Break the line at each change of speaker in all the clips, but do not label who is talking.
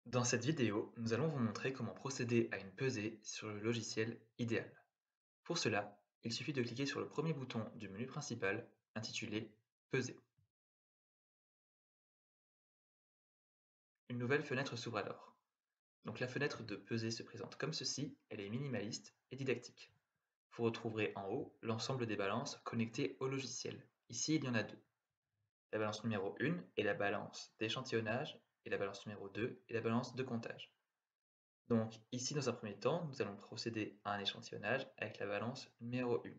Dans cette vidéo, nous allons vous montrer comment procéder à une pesée sur le logiciel idéal. Pour cela, il suffit de cliquer sur le premier bouton du menu principal intitulé Peser. Une nouvelle fenêtre s'ouvre alors. Donc la fenêtre de Peser se présente comme ceci, elle est minimaliste et didactique. Vous retrouverez en haut l'ensemble des balances connectées au logiciel. Ici, il y en a deux. La balance numéro 1 est la balance d'échantillonnage et la balance numéro 2 est la balance de comptage. Donc ici, dans un premier temps, nous allons procéder à un échantillonnage avec la balance numéro 1.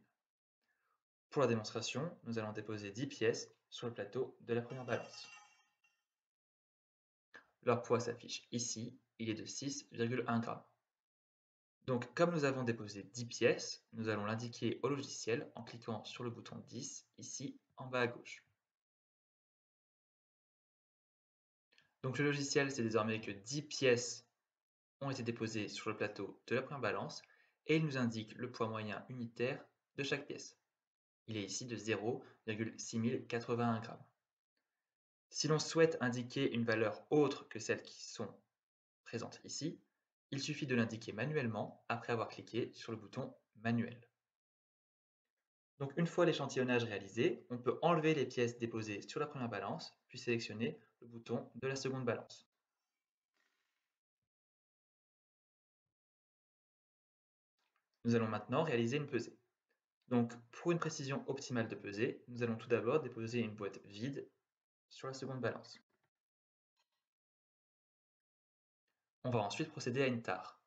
Pour la démonstration, nous allons déposer 10 pièces sur le plateau de la première balance. Leur poids s'affiche ici, il est de 6,1 g. Donc comme nous avons déposé 10 pièces, nous allons l'indiquer au logiciel en cliquant sur le bouton 10, ici en bas à gauche. Donc le logiciel sait désormais que 10 pièces ont été déposées sur le plateau de la première balance et il nous indique le poids moyen unitaire de chaque pièce. Il est ici de 0,6081 g. Si l'on souhaite indiquer une valeur autre que celles qui sont présentes ici, il suffit de l'indiquer manuellement après avoir cliqué sur le bouton Manuel. Donc une fois l'échantillonnage réalisé, on peut enlever les pièces déposées sur la première balance, puis sélectionner le bouton de la seconde balance. Nous allons maintenant réaliser une pesée. Donc pour une précision optimale de pesée, nous allons tout d'abord déposer une boîte vide sur la seconde balance. On va ensuite procéder à une tare.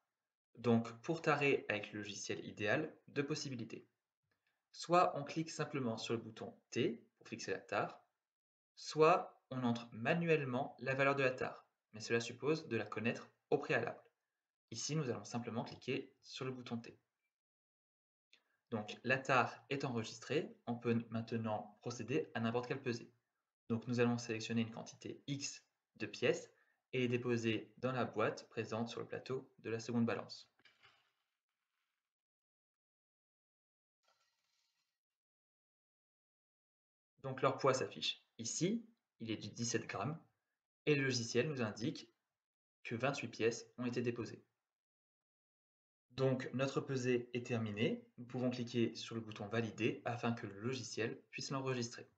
Donc pour tarer avec le logiciel idéal, deux possibilités. Soit on clique simplement sur le bouton T pour fixer la tare, soit on entre manuellement la valeur de la tare, mais cela suppose de la connaître au préalable. Ici, nous allons simplement cliquer sur le bouton T. Donc la tare est enregistrée, on peut maintenant procéder à n'importe quelle pesée. Donc nous allons sélectionner une quantité X de pièces et les déposer dans la boîte présente sur le plateau de la seconde balance. Donc leur poids s'affiche ici, il est de 17 grammes, et le logiciel nous indique que 28 pièces ont été déposées. Donc notre pesée est terminée, nous pouvons cliquer sur le bouton Valider afin que le logiciel puisse l'enregistrer.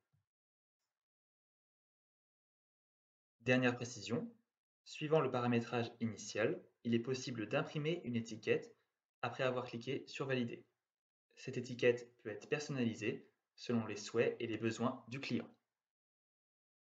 Dernière précision, suivant le paramétrage initial, il est possible d'imprimer une étiquette après avoir cliqué sur Valider. Cette étiquette peut être personnalisée selon les souhaits et les besoins du client.